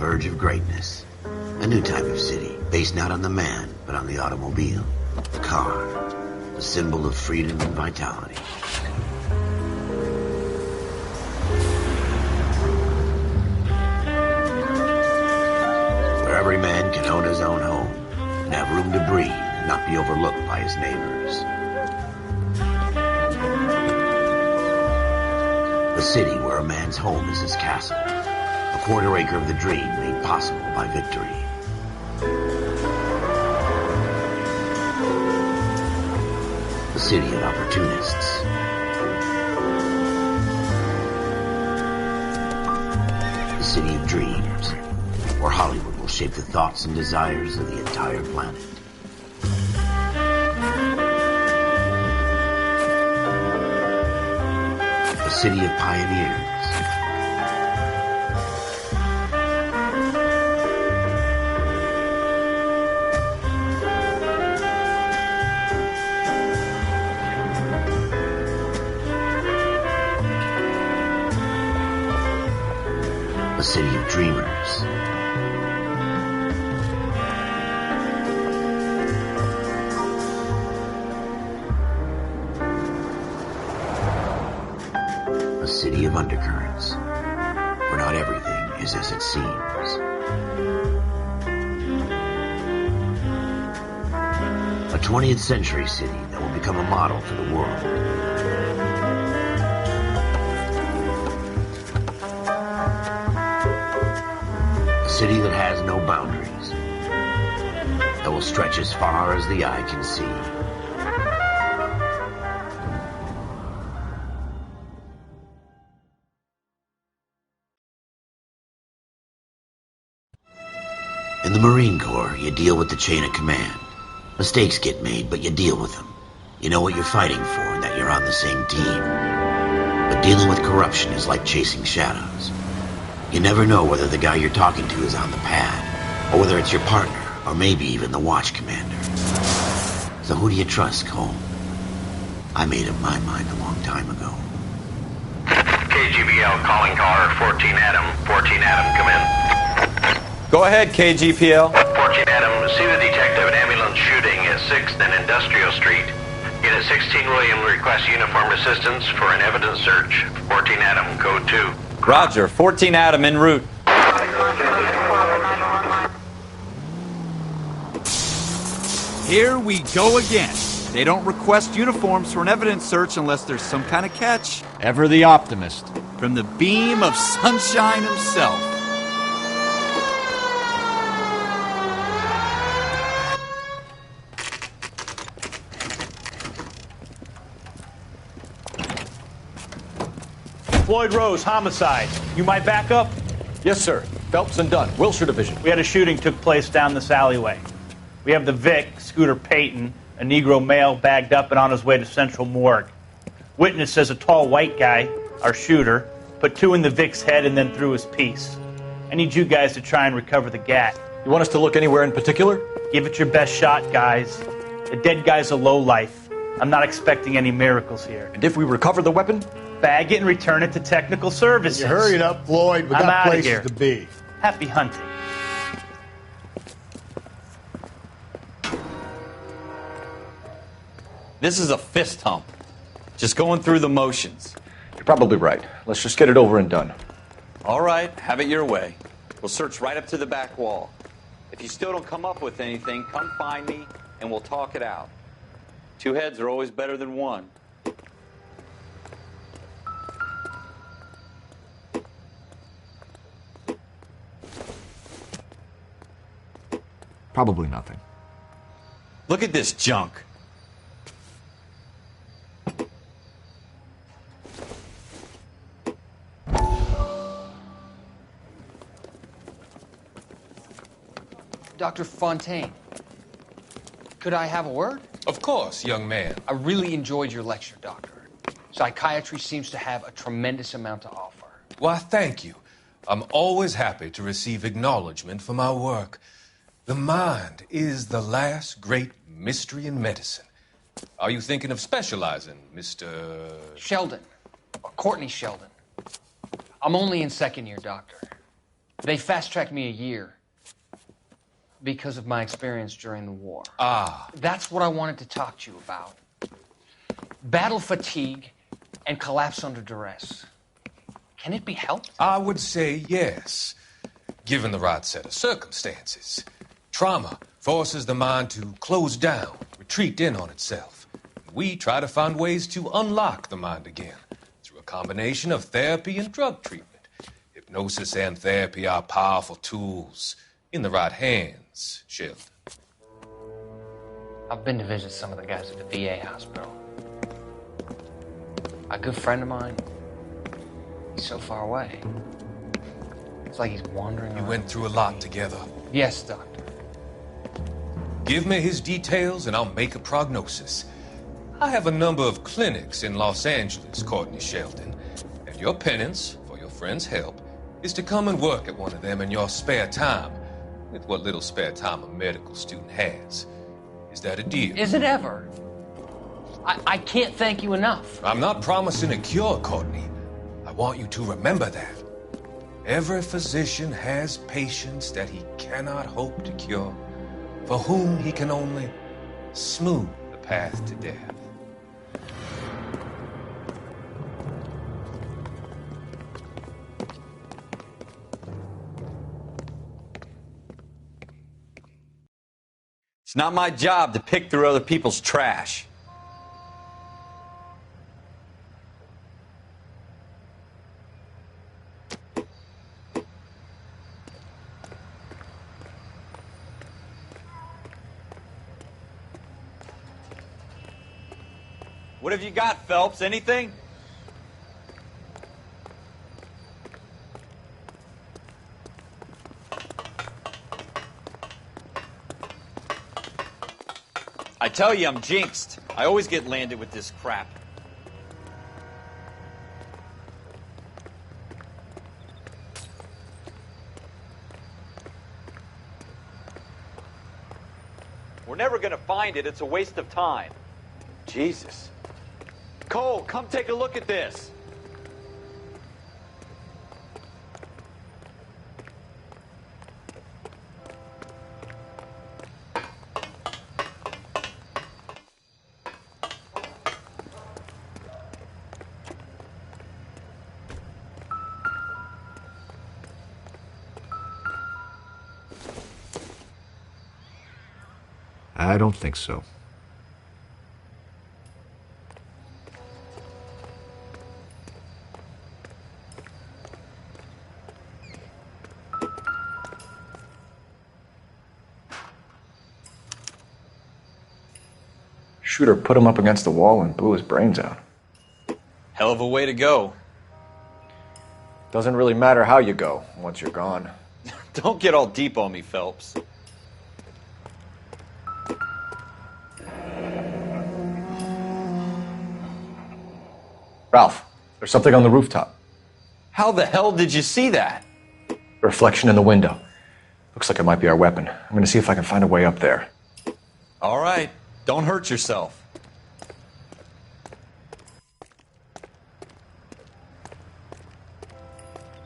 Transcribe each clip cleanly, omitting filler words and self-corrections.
verge of greatness. A new type of city, based not on the man, but on the automobile. The car. The symbol of freedom and vitality. Where every man can own his own home and have room to breathe and not be overlooked by his neighbors. A city where a man's home is his castle. A quarter acre of the dream made possible by victory. A city of opportunists. A city of dreams, where Hollywood will shape the thoughts and desires of the entire planet. A city of pioneers. A city of dreamers. A city of undercurrents, where not everything is as it seems. A 20th century city that will become a model for the world. A city that has no boundaries, that will stretch as far as the eye can see. In the Marine Corps, you deal with the chain of command. Mistakes get made, but you deal with them. You know what you're fighting for and that you're on the same team. But dealing with corruption is like chasing shadows. You never know whether the guy you're talking to is on the pad, or whether it's your partner, or maybe even the watch commander. So who do you trust, Cole? I made up my mind a long time ago. KGBL calling car 14 Adam. 14 Adam, come in. Go ahead, KGPL. 14 Adam, see the detective, an ambulance shooting at 6th and Industrial Street. Unit 16 William requests uniformed assistance for an evidence search. 14 Adam, code 2. Roger, 14 Adam en route. Here we go again. They don't request uniforms for an evidence search unless there's some kind of catch. Ever the optimist. From the beam of sunshine himself. Floyd Rose, homicide. You might back up? Yes, sir. Phelps and Dunn, Wilshire Division. We had a shooting took place down this alleyway. We have the Vic, Scooter Payton, a Negro male bagged up and on his way to Central Morgue. Witness says a tall white guy, our shooter, put 2 in the Vic's head and then threw his piece. I need you guys to try and recover the gat. You want us to look anywhere in particular? Give it your best shot, guys. The dead guy's a lowlife. I'm not expecting any miracles here. And if we recover the weapon? Bag it and return it to technical services. You hurried up, Floyd. We I'm got outta places here. to be. Happy hunting. This is a fist hump. Just going through the motions. You're probably right. Let's just get it over and done. All right, have it your way. We'll search right up to the back wall. If you still don't come up with anything, come find me and we'll talk it out. 2 heads are always better than 1. Probably nothing. Look at this junk. Dr. Fontaine, could I have a word? Of course, young man. I really enjoyed your lecture, Doctor. Psychiatry seems to have a tremendous amount to offer. Why, thank you. I'm always happy to receive acknowledgement for my work. The mind is the last great mystery in medicine. Are you thinking of specializing, Mr. Sheldon, or Courtney Sheldon. I'm only in second year, Doctor. They fast-tracked me a year because of my experience during the war. That's what I wanted to talk to you about. Battle fatigue and collapse under duress. Can it be helped? I would say yes, given the right set of circumstances. Trauma forces the mind to close down, retreat in on itself. We try to find ways to unlock the mind again through a combination of therapy and drug treatment. Hypnosis and therapy are powerful tools in the right hands, Sheldon. I've been to visit some of the guys at the VA hospital. A good friend of mine, he's so far away. It's like he's wandering around. We went through a lot together. Yes, Doctor. Give me his details and I'll make a prognosis. I have a number of clinics in Los Angeles, Courtney Sheldon, and your penance, for your friend's help, is to come and work at one of them in your spare time, with what little spare time a medical student has. Is that a deal? Is it ever? I can't thank you enough. I'm not promising a cure, Courtney. I want you to remember that. Every physician has patients that he cannot hope to cure, for whom he can only smooth the path to death. It's not my job to pick through other people's trash. What have you got, Phelps? Anything? I tell you, I'm jinxed. I always get landed with this crap. We're never going to find it. It's a waste of time. Jesus. Cole, come take a look at this. I don't think so. Shooter put him up against the wall and blew his brains out. Hell of a way to go. Doesn't really matter how you go once you're gone. Don't get all deep on me, Phelps. Ralph, there's something on the rooftop. How the hell did you see that? A reflection in the window. Looks like it might be our weapon. I'm going to see if I can find a way up there. All right. Don't hurt yourself.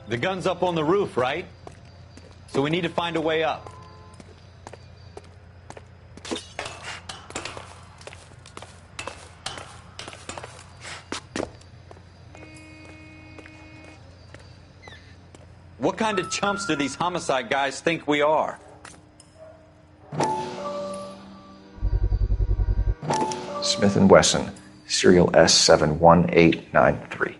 The gun's up on the roof, right? So we need to find a way up. What kind of chumps do these homicide guys think we are? Smith & Wesson, serial S71893.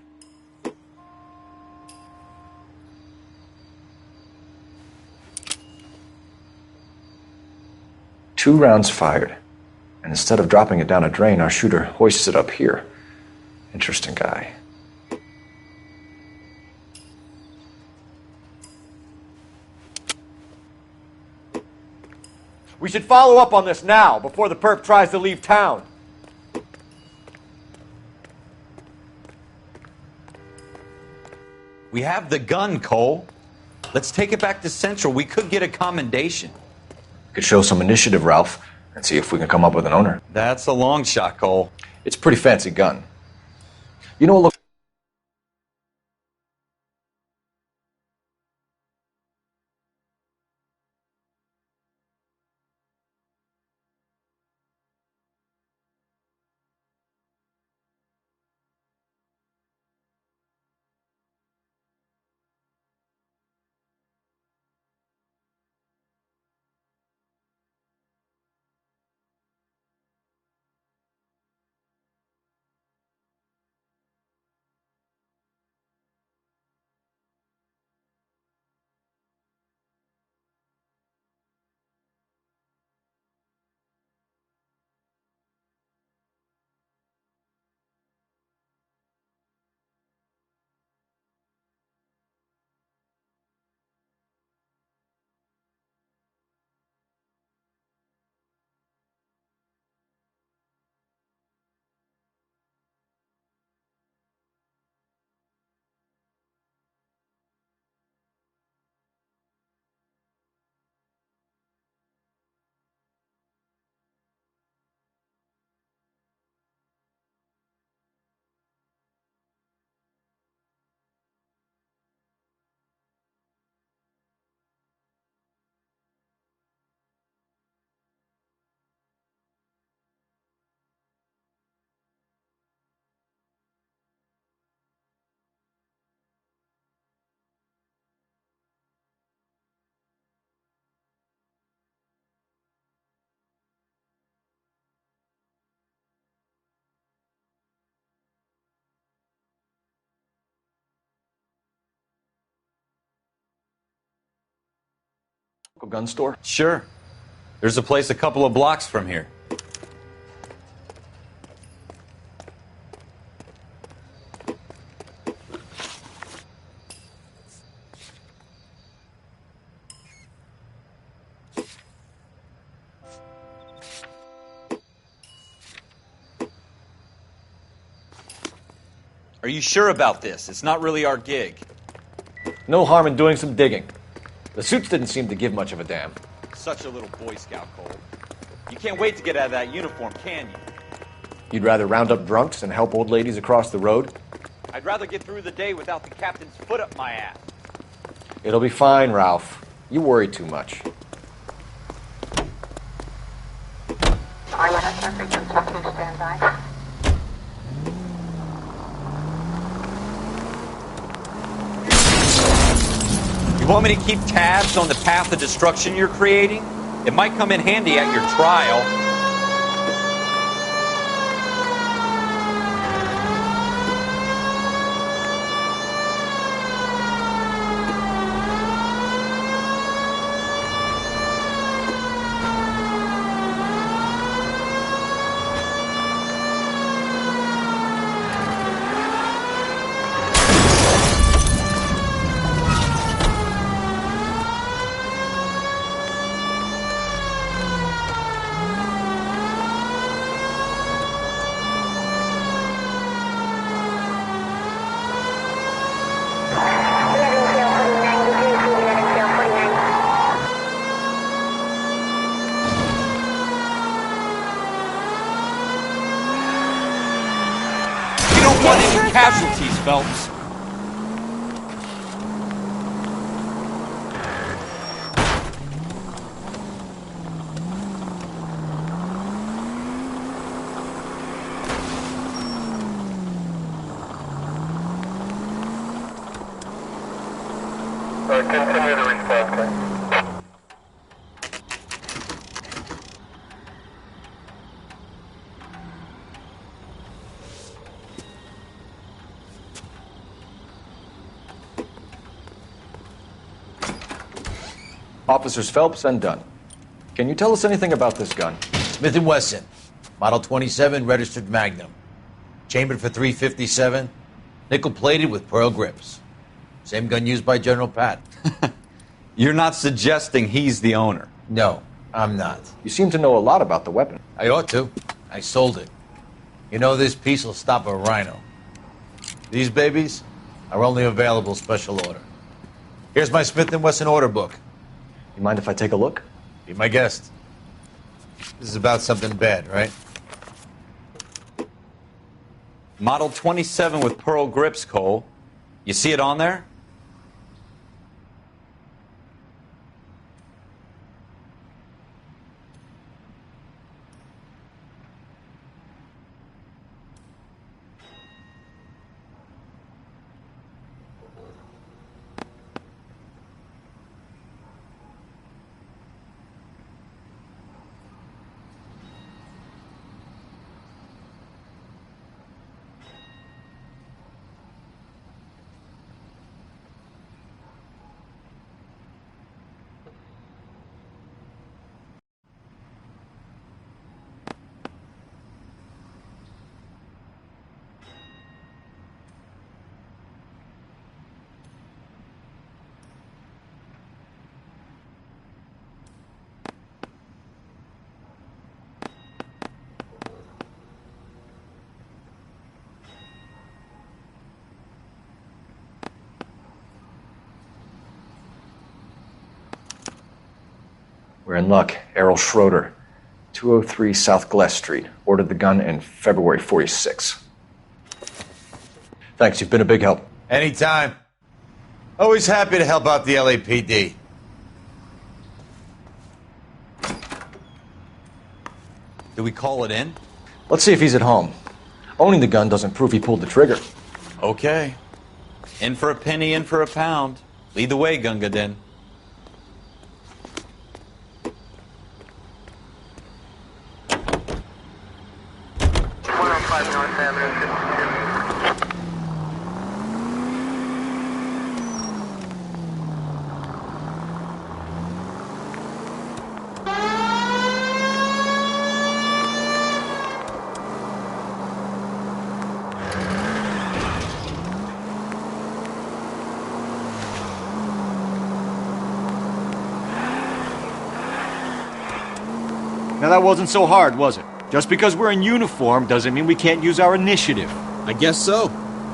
Two rounds fired, and instead of dropping it down a drain, our shooter hoists it up here. Interesting guy. We should follow up on this now, before the perp tries to leave town. We have the gun, Cole. Let's take it back to Central. We could get a commendation. We could show some initiative, Ralph, and see if we can come up with an owner. That's a long shot, Cole. It's a pretty fancy gun. You know what looks Local gun store? Sure. There's a place a couple of blocks from here. Are you sure about this? It's not really our gig. No harm in doing some digging. The suits didn't seem to give much of a damn. Such a little Boy Scout, Cole. You can't wait to get out of that uniform, can you? You'd rather round up drunks and help old ladies across the road? I'd rather get through the day without the captain's foot up my ass. It'll be fine, Ralph. You worry too much. Stand by. You want me to keep tabs on the path of destruction you're creating? It might come in handy at your trial. Want any casualties, Phelps? Continue the response time. Officers Phelps and Dunn. Can you tell us anything about this gun? Smith & Wesson, Model 27, registered Magnum. Chambered for .357, nickel-plated with pearl grips. Same gun used by General Patton. You're not suggesting he's the owner? No, I'm not. You seem to know a lot about the weapon. I ought to. I sold it. You know, this piece will stop a rhino. These babies are only available special order. Here's my Smith & Wesson order book. You mind if I take a look? Be my guest. This is about something bad, right? Model 27 with pearl grips, Cole. You see it on there? We're in luck. Errol Schroeder, 203 South Glass Street. Ordered the gun in February '46. Thanks, you've been a big help. Anytime. Always happy to help out the LAPD. Do we call it in? Let's see if he's at home. Owning the gun doesn't prove he pulled the trigger. Okay. In for a penny, in for a pound. Lead the way, Gunga Din. North Avenue, 52. Now that wasn't so hard, was it? Just because we're in uniform doesn't mean we can't use our initiative. I guess so.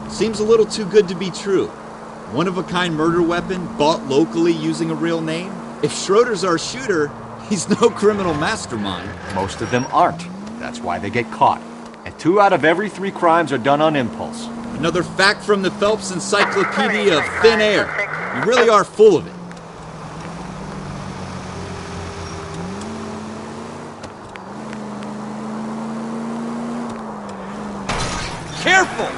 Seems a little too good to be true. One-of-a-kind murder weapon bought locally using a real name? If Schroeder's our shooter, he's no criminal mastermind. Most of them aren't. That's why they get caught. And 2 out of every 3 crimes are done on impulse. Another fact from the Phelps Encyclopedia of Thin Air. You really are full of it. Careful!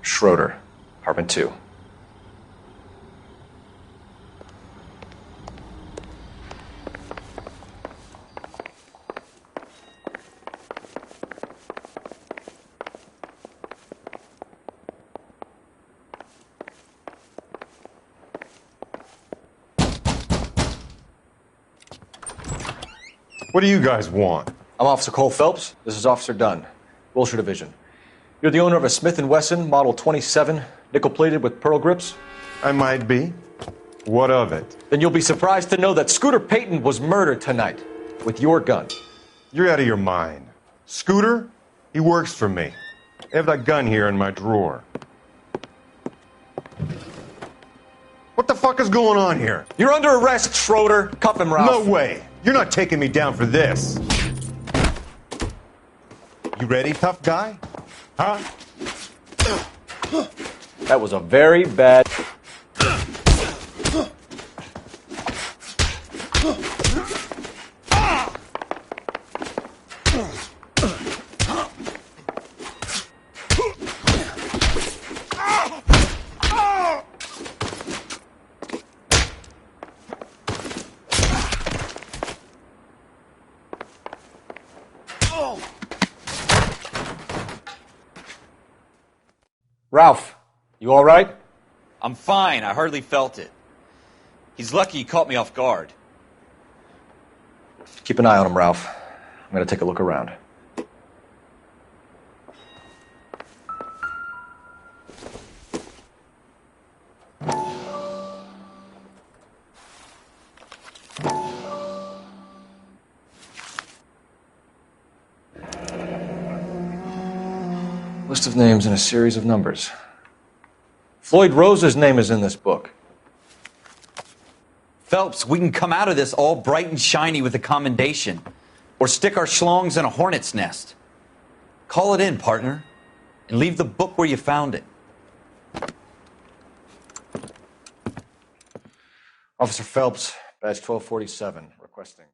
Schroeder, apartment 2. What do you guys want? I'm Officer Cole Phelps. This is Officer Dunn, Wilshire Division. You're the owner of a Smith & Wesson Model 27, nickel-plated with pearl grips? I might be. What of it? Then you'll be surprised to know that Scooter Payton was murdered tonight with your gun. You're out of your mind. Scooter? He works for me. I have that gun here in my drawer. What the fuck is going on here? You're under arrest, Schroeder. Cuff him, Ralph. No way. You're not taking me down for this. You ready, tough guy? Huh? That was a very bad... Ralph, you all right? I'm fine. I hardly felt it. He's lucky he caught me off guard. Keep an eye on him, Ralph. I'm going to take a look around. List of names and a series of numbers. Floyd Rose's name is in this book. Phelps, we can come out of this all bright and shiny with a commendation. Or stick our schlongs in a hornet's nest. Call it in, partner. And leave the book where you found it. Officer Phelps, badge 1247, requesting.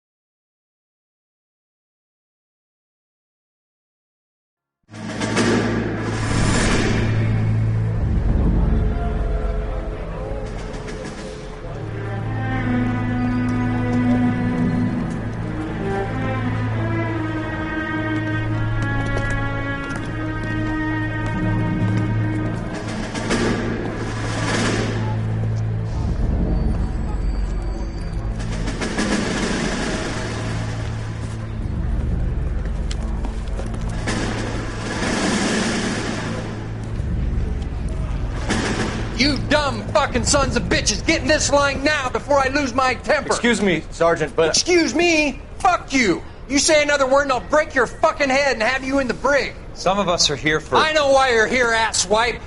You dumb fucking sons of bitches, get in this line now before I lose my temper. Excuse me, Sergeant, but... Excuse me? Fuck you. You say another word and I'll break your fucking head and have you in the brig. Some of us are here for... I know why you're here, asswipe.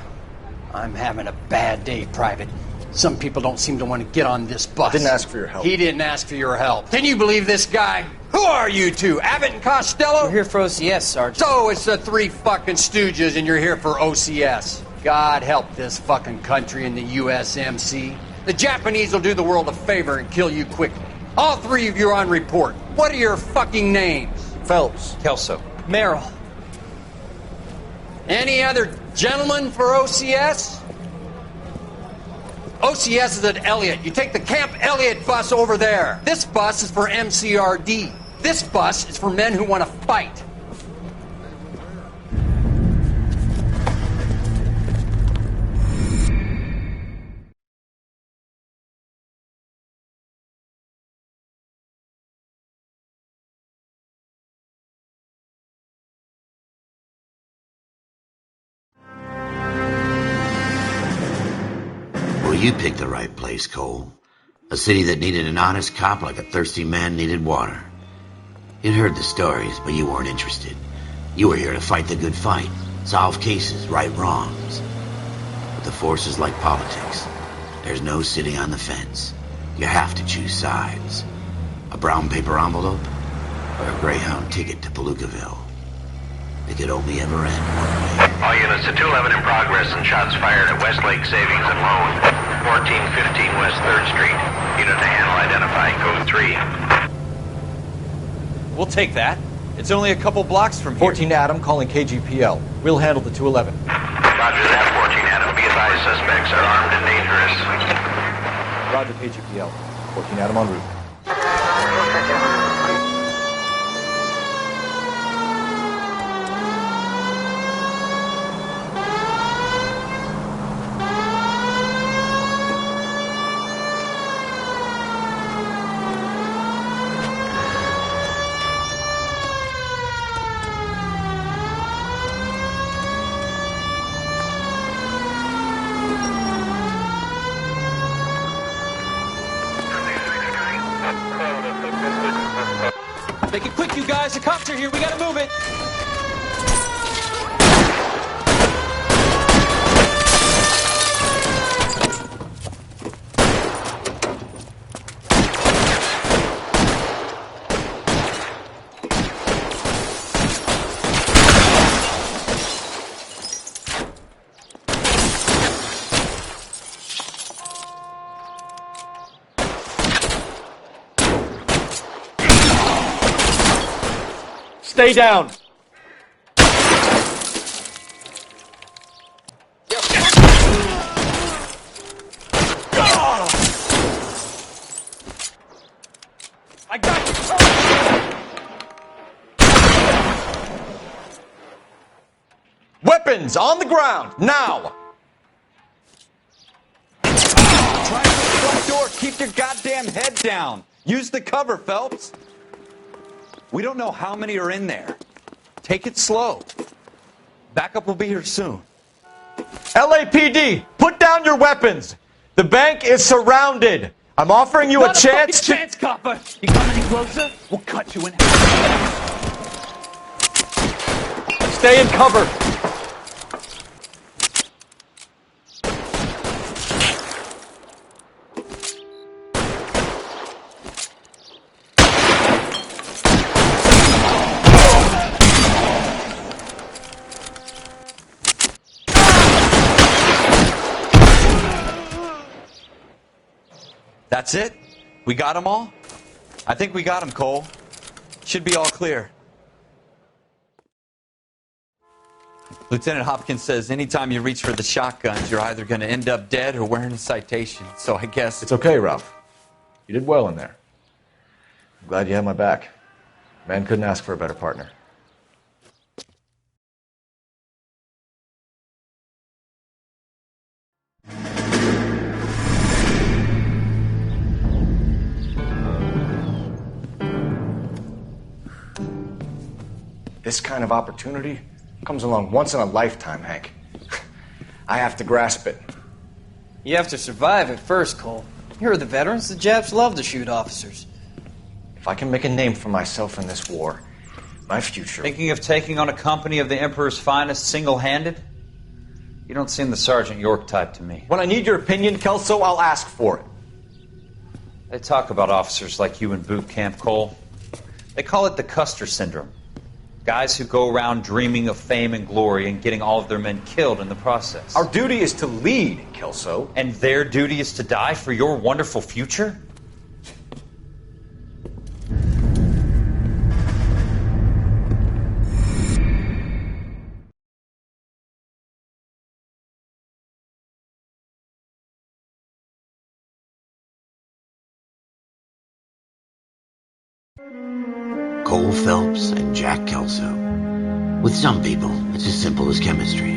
I'm having a bad day, Private. Some people don't seem to want to get on this bus. I didn't ask for your help. He didn't ask for your help. Can you believe this guy? Who are you two? Abbott and Costello? We're here for OCS, Sergeant. So it's the three fucking stooges and you're here for OCS. God help this fucking country and the USMC. The Japanese will do the world a favor and kill you quickly. All three of you are on report. What are your fucking names? Phelps. Kelso. Merrill. Any other gentlemen for OCS? OCS is at Elliott. You take the Camp Elliott bus over there. This bus is for MCRD. This bus is for men who want to fight. Well, you picked the right place, Cole. A city that needed an honest cop like a thirsty man needed water. You'd heard the stories, but you weren't interested. You were here to fight the good fight, solve cases, right wrongs. But the force is like politics. There's no sitting on the fence. You have to choose sides. A brown paper envelope or a Greyhound ticket to Palookaville. It could only ever end one way. All units to 211 in progress and shots fired at Westlake Savings and Loan, 1415 West 3rd Street. Unit to handle identify, code 3. We'll take that. It's only a couple blocks from here. 14 Adam calling KGPL. We'll handle the 211. Roger that, 14 Adam. Be advised, suspects are armed and dangerous. Roger, KGPL. 14 Adam en route. Make it quick, you guys. The cops are here. We gotta move it. Stay down. I got you. Weapons on the ground, now! Try the front door. Keep your goddamn head down. Use the cover, Phelps. We don't know how many are in there. Take it slow. Backup will be here soon. LAPD, put down your weapons. The bank is surrounded. I'm offering you a chance to... chance, copper. You come any closer, we'll cut you in half. Stay in cover. That's it? We got them all? I think we got them, Cole. Should be all clear. Lieutenant Hopkins says anytime you reach for the shotguns, you're either going to end up dead or wearing a citation. So I guess... It's okay, Ralph. You did well in there. I'm glad you had my back. Man couldn't ask for a better partner. This kind of opportunity comes along once in a lifetime, Hank. I have to grasp it. You have to survive at first, Cole. Here are the veterans. The Japs love to shoot officers. If I can make a name for myself in this war, my future... Thinking of taking on a company of the Emperor's finest single-handed? You don't seem the Sergeant York type to me. When I need your opinion, Kelso, I'll ask for it. They talk about officers like you in boot camp, Cole. They call it the Custer Syndrome. Guys who go around dreaming of fame and glory and getting all of their men killed in the process. Our duty is to lead, Kelso. And their duty is to die for your wonderful future? Cole Phelps and Jack Kelso. With some people, it's as simple as chemistry.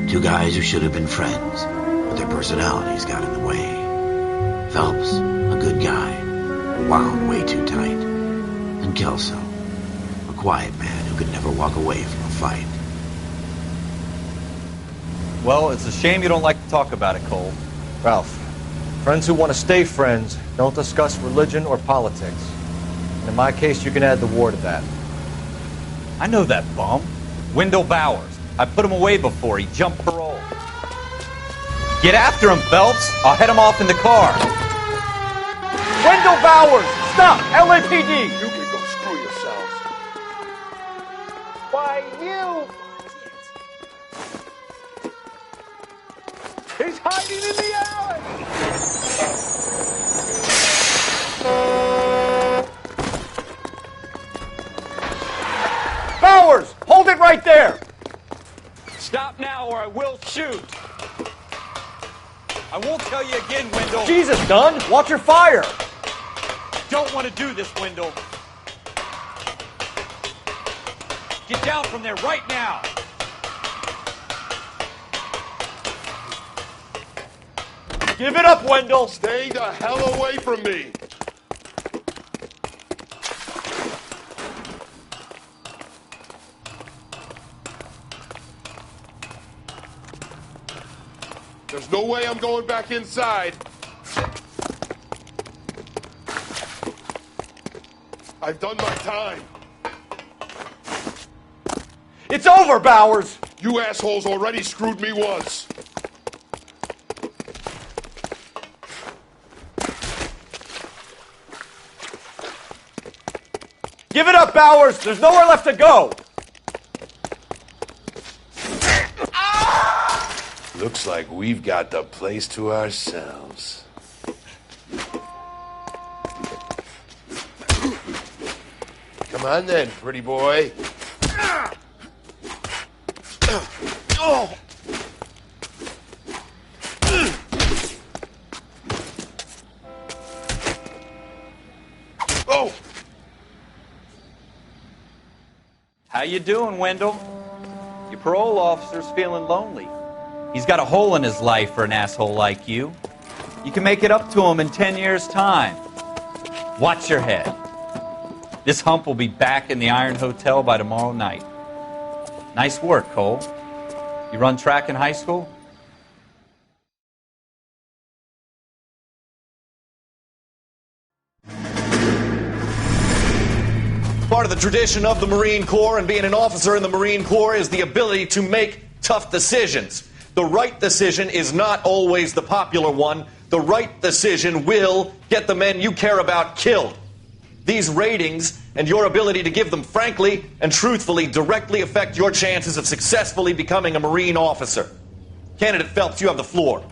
Two guys who should have been friends, but their personalities got in the way. Phelps, a good guy, wound way too tight. And Kelso, a quiet man who could never walk away from a fight. Well, it's a shame you don't like to talk about it, Cole. Ralph, friends who want to stay friends don't discuss religion or politics. And in my case, you can add the war to that. I know that bum. Wendell Bowers. I put him away before. He jumped parole. Get after him, Phelps. I'll head him off in the car. Wendell Bowers! Stop! LAPD! You can go screw yourselves. Why, you... He's hiding in the alley! Bowers! Hold it right there! Stop now or I will shoot. I won't tell you again, Wendell. Jesus, Dunn! Watch your fire! Don't want to do this, Wendell. Get down from there right now. Give it up, Wendell! Stay the hell away from me! There's no way I'm going back inside. I've done my time. It's over, Bowers! You assholes already screwed me once. Give it up, Bowers! There's nowhere left to go! Looks like we've got the place to ourselves. Come on then, pretty boy. Oh! Oh! How you doing, Wendell? Your parole officer's feeling lonely. He's got a hole in his life for an asshole like you. You can make it up to him in 10 years' time. Watch your head. This hump will be back in the Iron Hotel by tomorrow night. Nice work, Cole. You run track in high school? Part of the tradition of the Marine Corps and being an officer in the Marine Corps is the ability to make tough decisions. The right decision is not always the popular one. The right decision will get the men you care about killed. These ratings and your ability to give them frankly and truthfully directly affect your chances of successfully becoming a Marine officer. Candidate Phelps, you have the floor.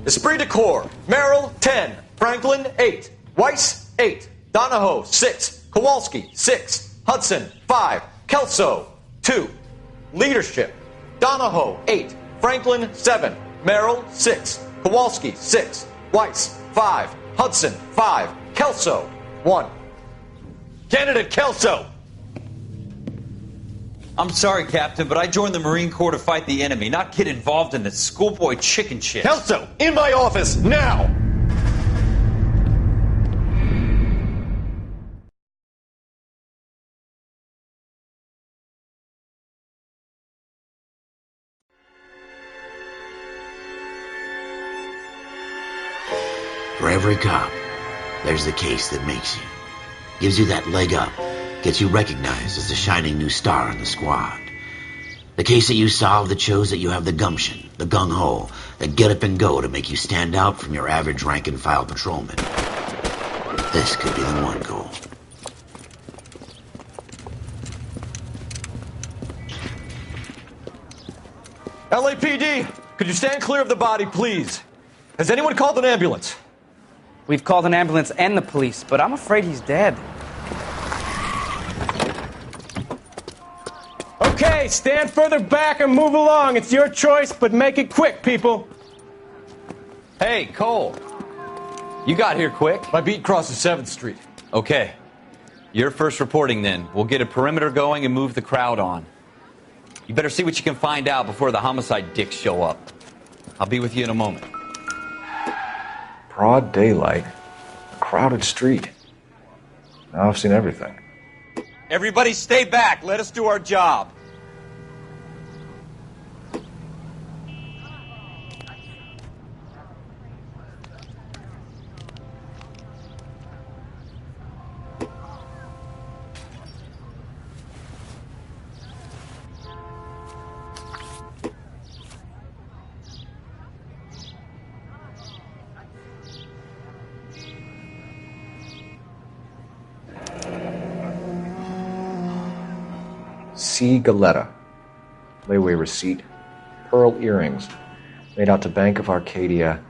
Esprit de Corps, Merrill, 10. Franklin, 8. Weiss, 8. Donahoe, 6. Kowalski, 6. Hudson, 5. Kelso, 2. Leadership, Donahoe, 8. Franklin, 7. Merrill, 6. Kowalski, 6. Weiss, 5. Hudson, 5. Kelso, 1. Candidate Kelso! I'm sorry, Captain, but I joined the Marine Corps to fight the enemy, not get involved in this schoolboy chicken shit. Kelso, in my office, now! every cop, there's the case that makes you. Gives you that leg up. Gets you recognized as the shining new star in the squad. The case that you solve that shows that you have the gumption, the gung-ho, the get up and go to make you stand out from your average rank-and-file patrolman. This could be the one, Cole. LAPD, could you stand clear of the body, please? Has anyone called an ambulance? We've called an ambulance and the police, but I'm afraid he's dead. Okay, stand further back and move along. It's your choice, but make it quick, people. Hey, Cole. You got here quick. My beat crosses 7th Street. Okay. You're first reporting then. We'll get a perimeter going and move the crowd on. You better see what you can find out before the homicide dicks show up. I'll be with you in a moment. Broad daylight, a crowded street. Now I've seen everything. Everybody stay back. Let us do our job. C. Galetta. Layaway receipt. Pearl earrings. Made out to Bank of Arcadia.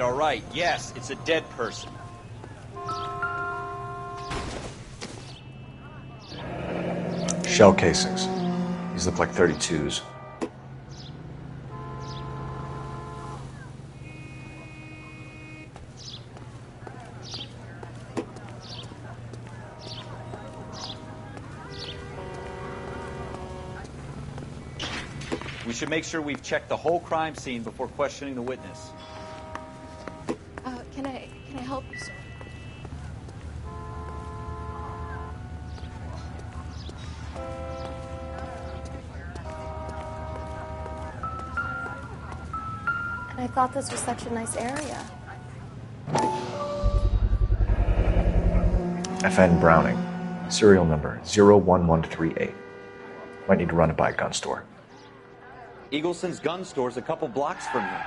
All right. Yes, it's a dead person. Shell casings. These look like 32s. We should make sure we've checked the whole crime scene before questioning the witness. Can I help you, sir? And I thought this was such a nice area. FN Browning. Serial number 01138. Might need to run it by a gun store. Eagleson's gun store's a couple blocks from here.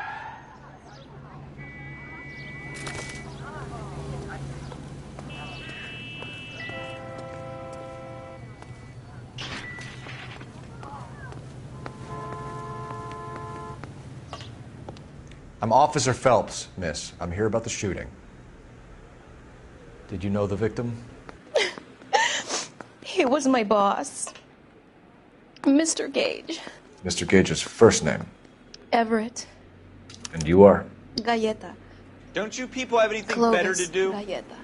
I'm Officer Phelps, miss. I'm here about the shooting. Did you know the victim? He was my boss, Mr. Gage. Mr. Gage's first name. Everett. And you are? Galleta. Don't you people have anything Clovis better to do? Galleta.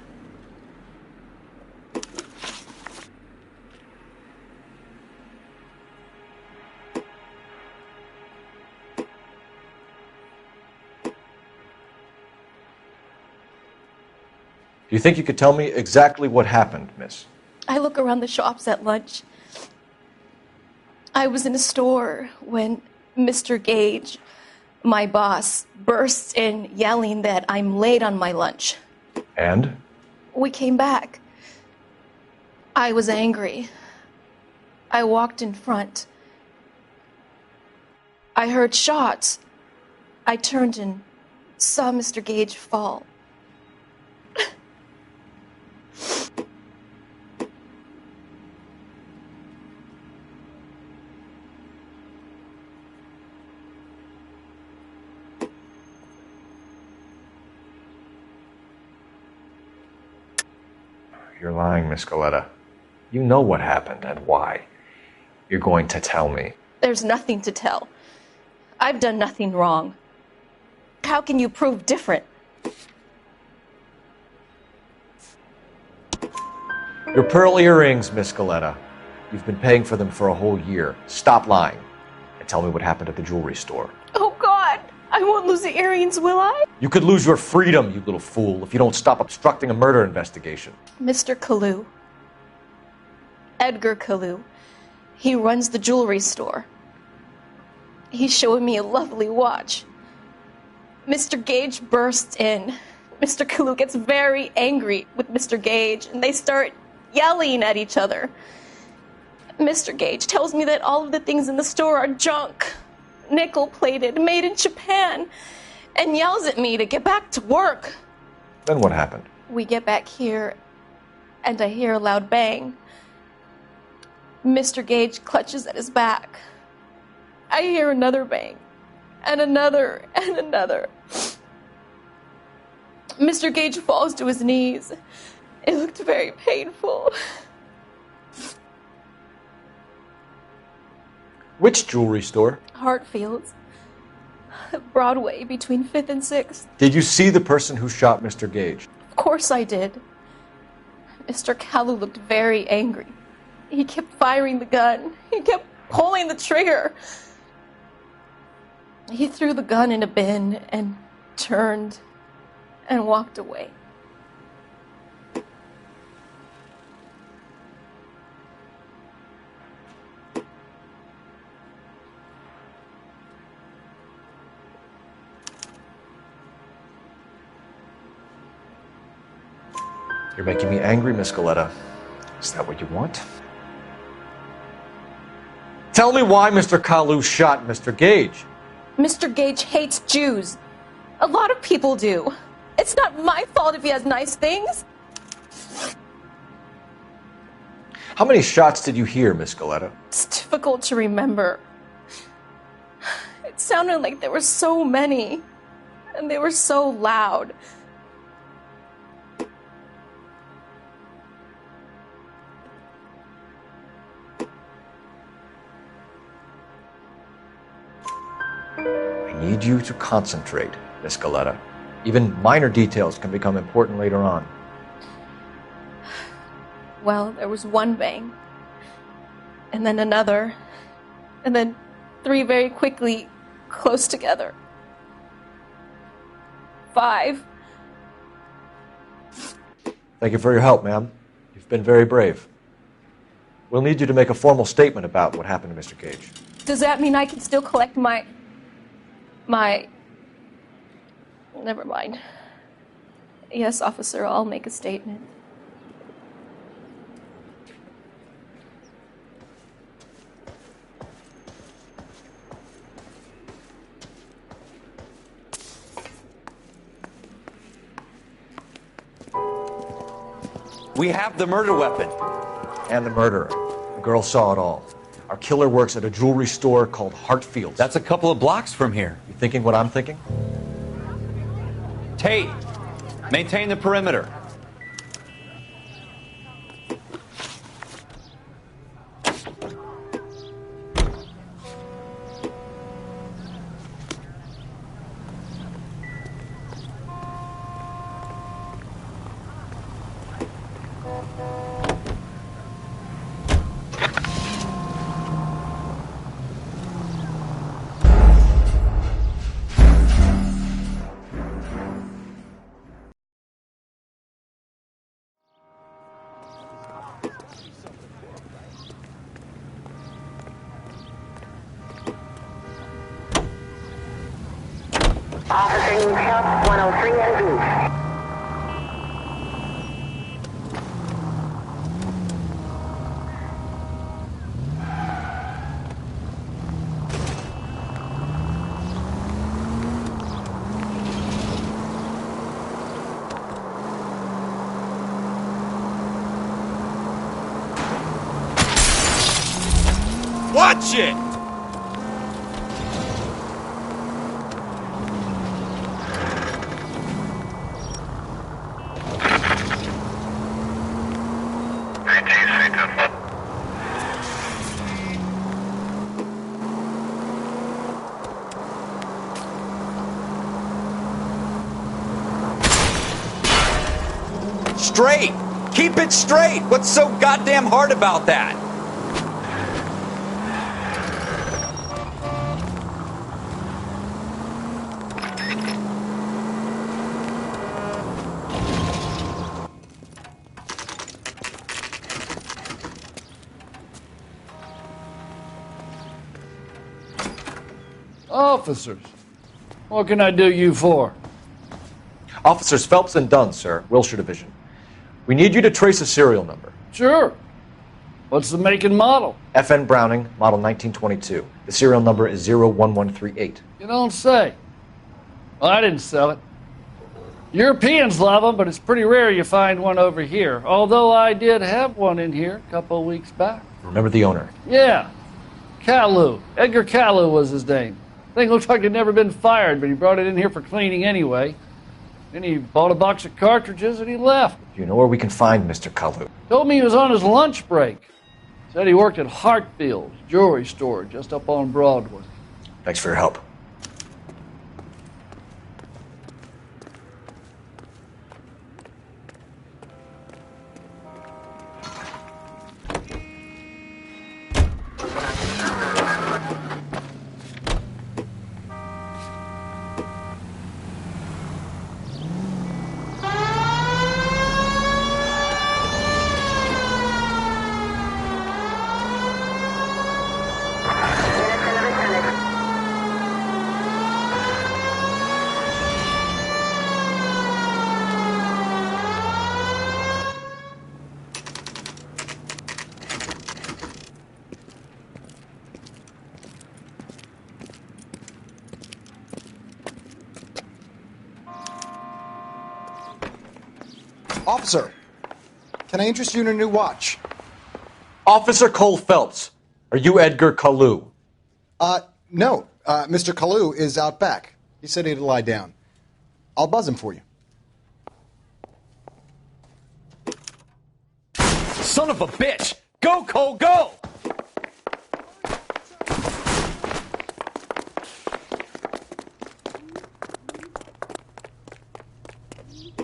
Do you think you could tell me exactly what happened, miss? I look around the shops at lunch. I was in a store when Mr. Gage, my boss, bursts in yelling that I'm late on my lunch. And? We came back. I was angry. I walked in front. I heard shots. I turned and saw Mr. Gage fall. You're lying, Miss Galetta. You know what happened and why. You're going to tell me. There's nothing to tell. I've done nothing wrong. How can you prove different? Your pearl earrings, Miss Galetta. You've been paying for them for a whole year. Stop lying and tell me what happened at the jewelry store. Oh, God. I won't lose the earrings, will I? You could lose your freedom, you little fool, if you don't stop obstructing a murder investigation. Mr. Kalu. Edgar Kalu. He runs the jewelry store. He's showing me a lovely watch. Mr. Gage bursts in. Mr. Kalu gets very angry with Mr. Gage, and they start yelling at each other. Mr. Gage tells me that all of the things in the store are junk, nickel-plated, made in Japan, and yells at me to get back to work. Then what happened? We get back here, and I hear a loud bang. Mr. Gage clutches at his back. I hear another bang, and another, and another. Mr. Gage falls to his knees. It looked very painful. Which jewelry store? Hartfield's. Broadway, between 5th and 6th. Did you see the person who shot Mr. Gage? Of course I did. Mr. Kalu looked very angry. He kept firing the gun. He kept pulling the trigger. He threw the gun in a bin and turned and walked away. You're making me angry, Miss Galetta. Is that what you want? Tell me why Mr. Kalu shot Mr. Gage. Mr. Gage hates Jews. A lot of people do. It's not my fault if he has nice things. How many shots did you hear, Miss Galetta? It's difficult to remember. It sounded like there were so many, and they were so loud. I need you to concentrate, Miss Galetta. Even minor details can become important later on. Well, there was one bang, and then another, and then 3 very quickly, close together. 5. Thank you for your help, ma'am. You've been very brave. We'll need you to make a formal statement about what happened to Mr. Gage. Does that mean I can still collect my... Never mind. Yes, officer, I'll make a statement. We have the murder weapon. And the murderer. The girl saw it all. Our killer works at a jewelry store called Hartfield's. That's a couple of blocks from here. You thinking what I'm thinking? Tate, maintain the perimeter. Officer needs help, 103 and B. Watch it! straight. Keep it straight. What's so goddamn hard about that? Officers, what can I do you for? Officers Phelps and Dunn, sir, Wilshire Division. We need you to trace a serial number. Sure. What's the make and model? FN Browning, model 1922. The serial number is 01138. You don't say. Well, I didn't sell it. Europeans love them, but it's pretty rare you find one over here. Although I did have one in here a couple of weeks back. Remember the owner? Yeah. Caillou. Edgar Caillou was his name. Thing looks like it'd never been fired, but he brought it in here for cleaning anyway. Then he bought a box of cartridges and he left. Do you know where we can find Mr. Caillou? Told me he was on his lunch break. Said he worked at Hartfield's jewelry store just up on Broadway. Thanks for your help. Officer, can I interest you in a new watch? Officer Cole Phelps, are you Edgar Caillou? No. Mr. Caillou is out back. He said he'd lie down. I'll buzz him for you. Son of a bitch! Go, Cole, go!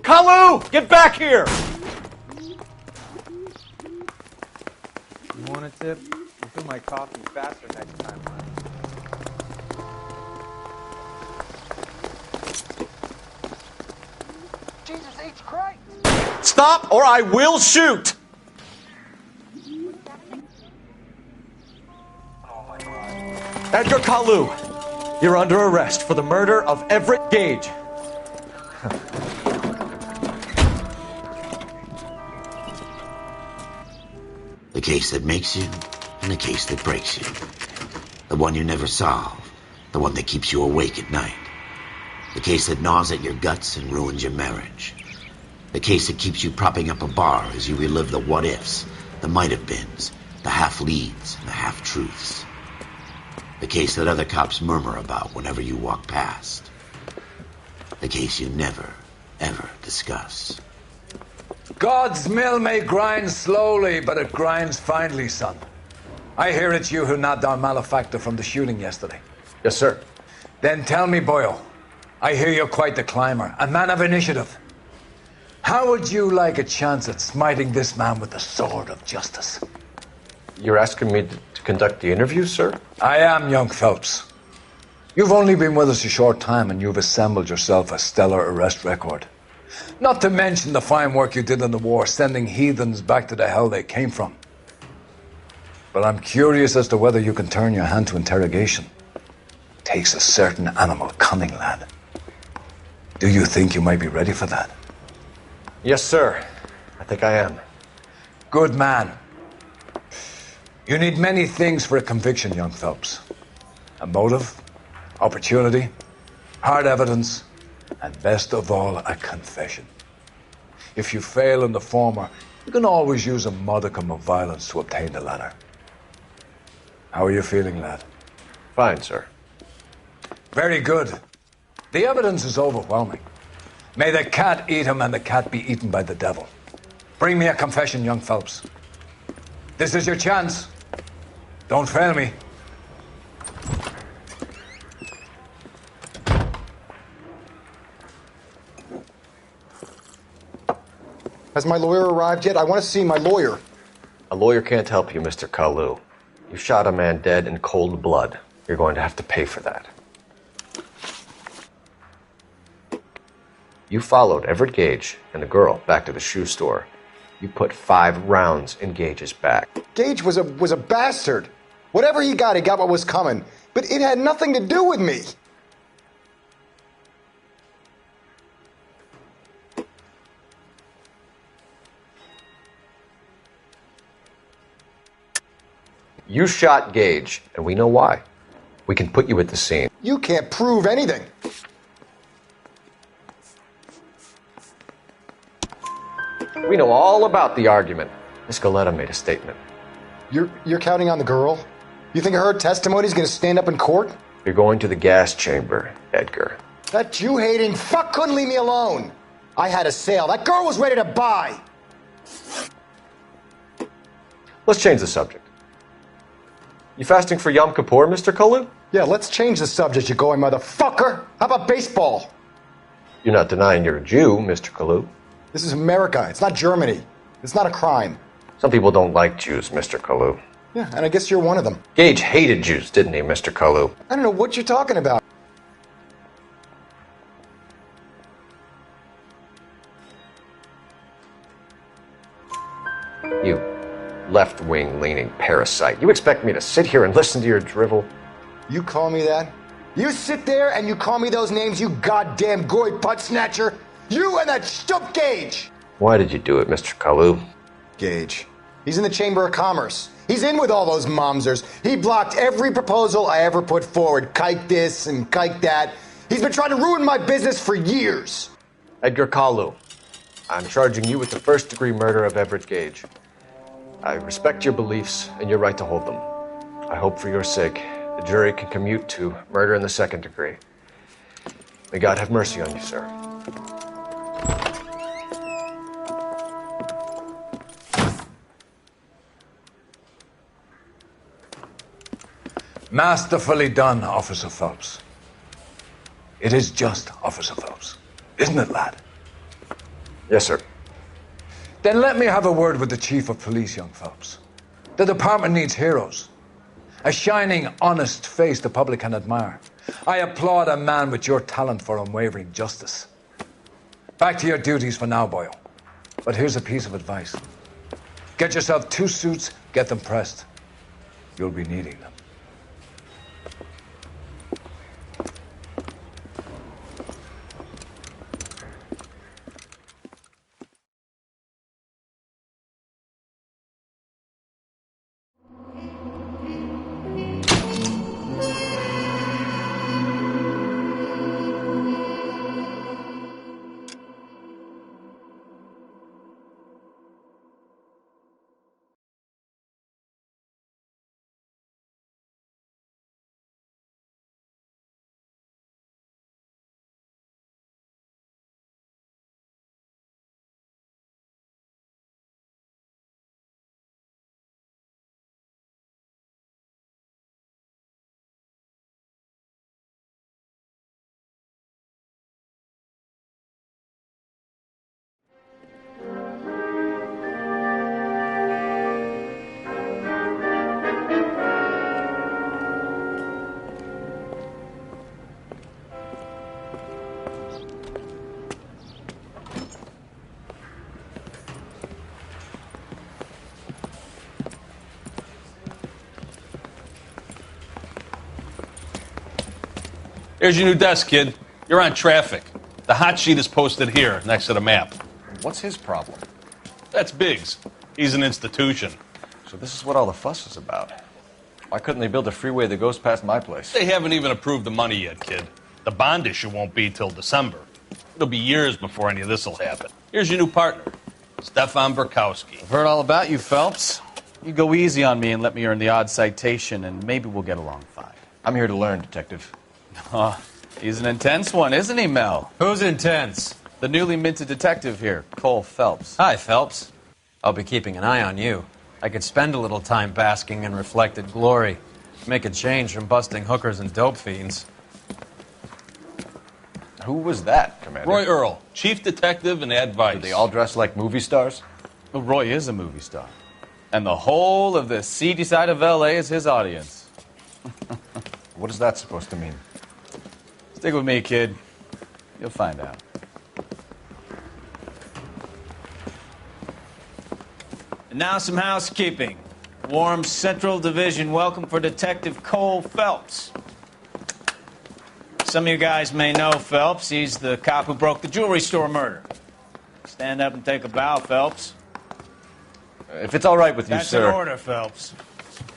Caillou, get back here! You want a tip? I'll fill my coffee faster next time, man. Jesus H. Christ! Stop or I will shoot! Edgar Caillou, you're under arrest for the murder of Everett Gage. The case that makes you, and the case that breaks you. The one you never solve, the one that keeps you awake at night. The case that gnaws at your guts and ruins your marriage. The case that keeps you propping up a bar as you relive the what-ifs, the might-have-beens, the half-leads, and the half-truths. The case that other cops murmur about whenever you walk past. The case you never, ever discuss. God's mill may grind slowly, but it grinds finely, son. I hear it's you who nabbed our malefactor from the shooting yesterday. Yes, sir. Then tell me, Boyle, I hear you're quite the climber, a man of initiative. How would you like a chance at smiting this man with the sword of justice? You're asking me to conduct the interview, sir? I am, young Phelps. You've only been with us a short time and you've assembled yourself a stellar arrest record. Not to mention the fine work you did in the war, sending heathens back to the hell they came from. But I'm curious as to whether you can turn your hand to interrogation. Takes a certain animal cunning, lad. Do you think you might be ready for that? Yes, sir. I think I am. Good man. You need many things for a conviction, young Phelps. A motive, opportunity, hard evidence, and best of all, a confession. If you fail in the former, you can always use a modicum of violence to obtain the latter. How are you feeling, lad? Fine, sir. Very good. The evidence is overwhelming. May the cat eat him and the cat be eaten by the devil. Bring me a confession, young Phelps. This is your chance. Don't fail me. Has my lawyer arrived yet? I want to see my lawyer. A lawyer can't help you, Mr. Kalu. You shot a man dead in cold blood. You're going to have to pay for that. You followed Everett Gage and the girl back to the shoe store. You put 5 rounds in Gage's back. Gage was a bastard. Whatever he got what was coming. But it had nothing to do with me. You shot Gage, and we know why. We can put you at the scene. You can't prove anything. We know all about the argument. Miss Galetta made a statement. You're counting on the girl? You think her testimony's gonna stand up in court? You're going to the gas chamber, Edgar. That Jew-hating fuck couldn't leave me alone. I had a sale. That girl was ready to buy. Let's change the subject. You fasting for Yom Kippur, Mr. Kalu? Yeah, let's change the subject, you going motherfucker. How about baseball? You're not denying you're a Jew, Mr. Kalu. This is America. It's not Germany. It's not a crime. Some people don't like Jews, Mr. Kalu. Yeah, and I guess you're one of them. Gage hated Jews, didn't he, Mr. Kalu? I don't know what you're talking about. You left-wing leaning parasite. You expect me to sit here and listen to your drivel? You call me that? You sit there and you call me those names, you goddamn goy putt snatcher? You and that stup Gage! Why did you do it, Mr. Kalu? Gage. He's in the Chamber of Commerce. He's in with all those momsers. He blocked every proposal I ever put forward. Kike this and kike that. He's been trying to ruin my business for years. Edgar Kalu, I'm charging you with the first-degree murder of Everett Gage. I respect your beliefs and your right to hold them. I hope for your sake the jury can commute to murder in the second degree. May God have mercy on you, sir. Masterfully done, Officer Phelps. It is just Officer Phelps. Isn't it, lad? Yes, sir. Then let me have a word with the Chief of Police, young Phelps. The department needs heroes. A shining, honest face the public can admire. I applaud a man with your talent for unwavering justice. Back to your duties for now, boyo. But here's a piece of advice. Get yourself 2 suits, get them pressed. You'll be needing them. Here's your new desk, kid. You're on traffic. The hot sheet is posted here, next to the map. What's his problem? That's Biggs. He's an institution. So this is what all the fuss is about. Why couldn't they build a freeway that goes past my place? They haven't even approved the money yet, kid. The bond issue won't be till December. It'll be years before any of this will happen. Here's your new partner, Stefan Burkowski. I've heard all about you, Phelps. You go easy on me and let me earn the odd citation, and maybe we'll get along fine. I'm here to learn, Detective. Oh, he's an intense one, isn't he, Mel? Who's intense? The newly minted detective here, Cole Phelps. Hi, Phelps. I'll be keeping an eye on you. I could spend a little time basking in reflected glory. Make a change from busting hookers and dope fiends. Who was that, Commander? Roy Earl, chief detective and advice. Do they all dress like movie stars? Well, Roy is a movie star. And the whole of the seedy side of L.A. is his audience. What is that supposed to mean? Stick with me, kid. You'll find out. And now some housekeeping. Warm Central Division welcome for Detective Cole Phelps. Some of you guys may know Phelps. He's the cop who broke the jewelry store murder. Stand up and take a bow, Phelps. If it's all right with you, That's sir. an order, Phelps.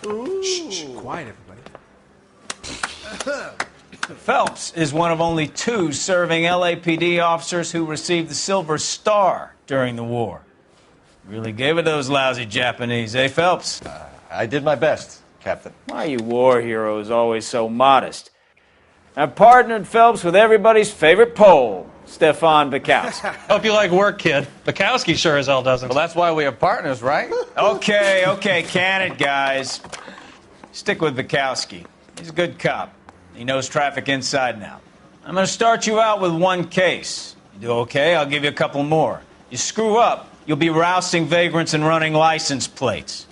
Shh, quiet, everybody. Phelps is one of only 2 serving LAPD officers who received the Silver Star during the war. Really gave it those lousy Japanese, eh, Phelps? I did my best, Captain. Why are you war heroes always so modest? I've partnered Phelps with everybody's favorite Pole, Stefan Bukowski. Hope you like work, kid. Bukowski sure as hell doesn't. Well, that's why we have partners, right? Okay, can it, guys. Stick with Bukowski. He's a good cop. He knows traffic inside and out. I'm going to start you out with 1 case. You do okay, I'll give you a couple more. You screw up, you'll be rousting vagrants and running license plates.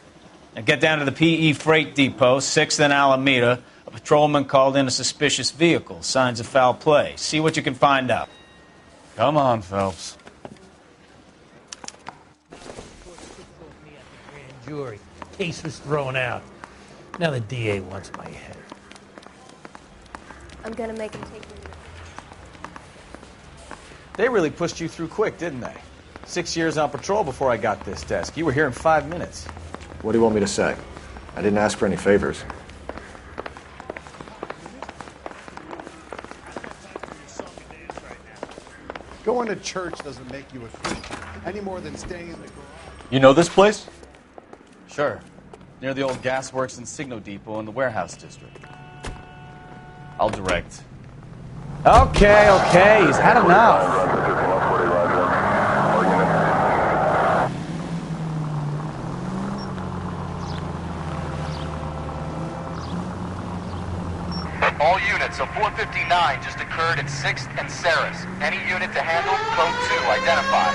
Now get down to the PE Freight Depot, 6th and Alameda. A patrolman called in a suspicious vehicle. Signs of foul play. See what you can find out. Come on, Phelps. Jury. Case was thrown out. Now the DA wants my head. I'm gonna make him take me. They really pushed you through quick, didn't they? 6 years on patrol before I got this desk. You were here in 5 minutes. What do you want me to say? I didn't ask for any favors. Going to church doesn't make you a Christian, any more than staying in the garage. You know this place? Sure. Near the old gas works and Signo Depot in the warehouse district. I'll direct. Okay, he's had enough. All units, a 459 just occurred at 6th and Saris. Any unit to handle, code 2, identified.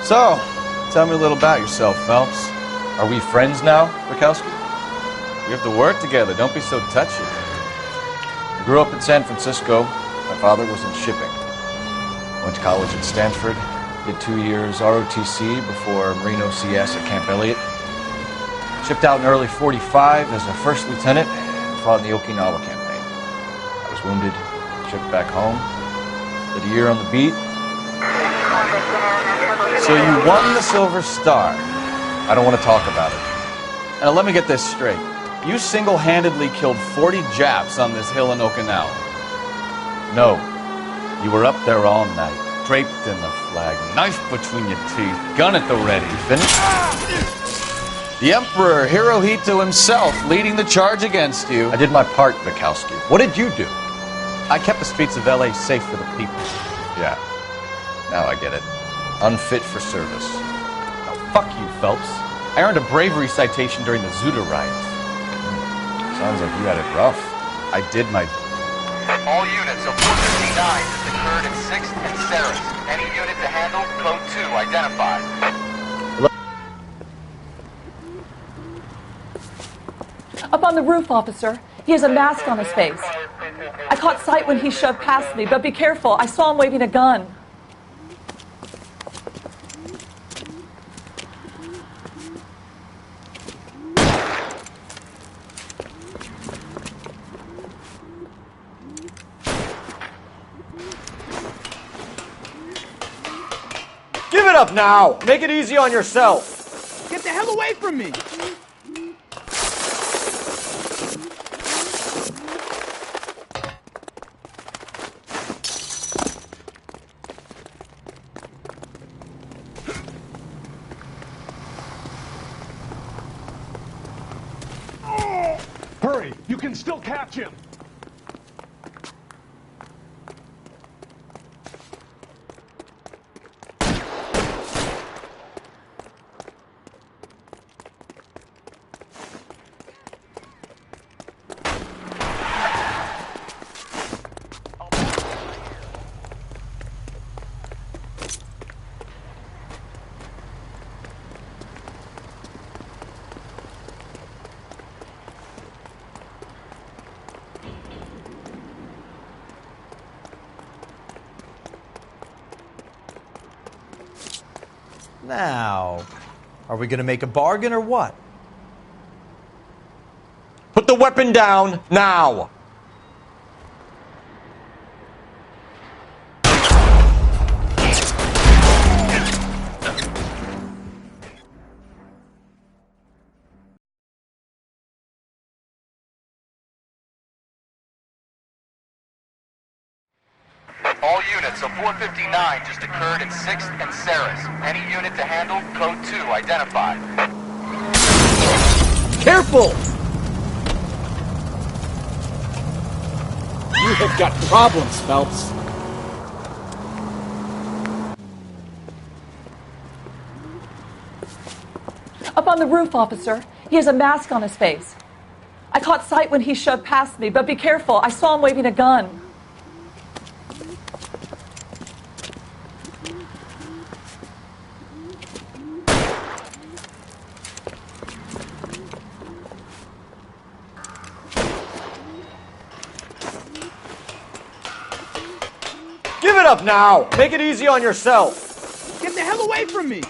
So, tell me a little about yourself, Phelps. Are we friends now, Bukowski? We have to work together. Don't be so touchy. I grew up in San Francisco. My father was in shipping. Went to college at Stanford. Did 2 years ROTC before Marine OCS at Camp Elliott. Shipped out in early 45 as a first lieutenant and fought in the Okinawa campaign. I was wounded, shipped back home, did a year on the beat. So you won the Silver Star. I don't want to talk about it. Now let me get this straight. You single-handedly killed 40 Japs on this hill in Okinawa. No. You were up there all night, draped in the flag, knife between your teeth, gun at the ready. Finished? The Emperor Hirohito himself leading the charge against you. I did my part, Bukowski. What did you do? I kept the streets of L.A. safe for the people. Yeah. Now I get it. Unfit for service. Oh, fuck you, Phelps. I earned a bravery citation during the Zuda riots. Sounds like you had it rough. I did my... All units, a 459 just occurred at 6th and Saris. Any unit to handle, code 2, identified. Up on the roof, officer. He has a mask on his face. I caught sight when he shoved past me, but be careful. I saw him waving a gun. Give it up now! Make it easy on yourself! Get the hell away from me! Hurry! You can still catch him! Now, are we going to make a bargain or what? Put the weapon down now. All units, a 459 just occurred in 6th and Saris. Any unit to handle, code 2 identified. Careful! You have got problems, Phelps. Up on the roof, officer. He has a mask on his face. I caught sight when he shoved past me, but be careful. I saw him waving a gun. Give it up now. Make it easy on yourself. Get the hell away from me!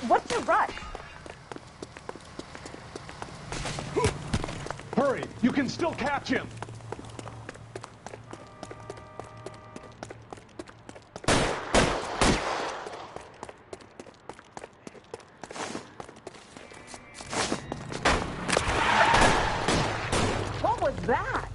What's your rush? Hurry! You can still catch him! What was that?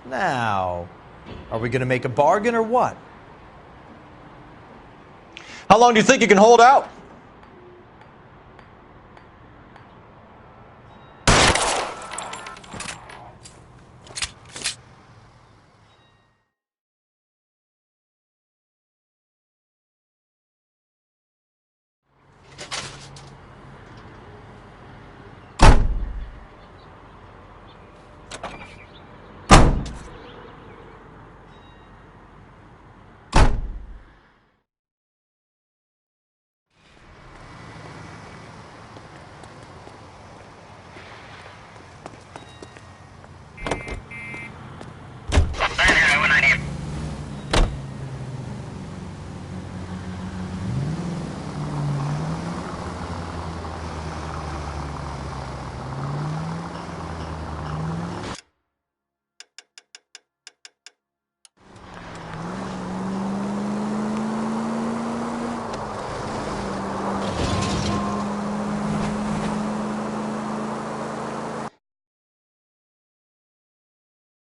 Now, are we going to make a bargain or what? How long do you think you can hold out?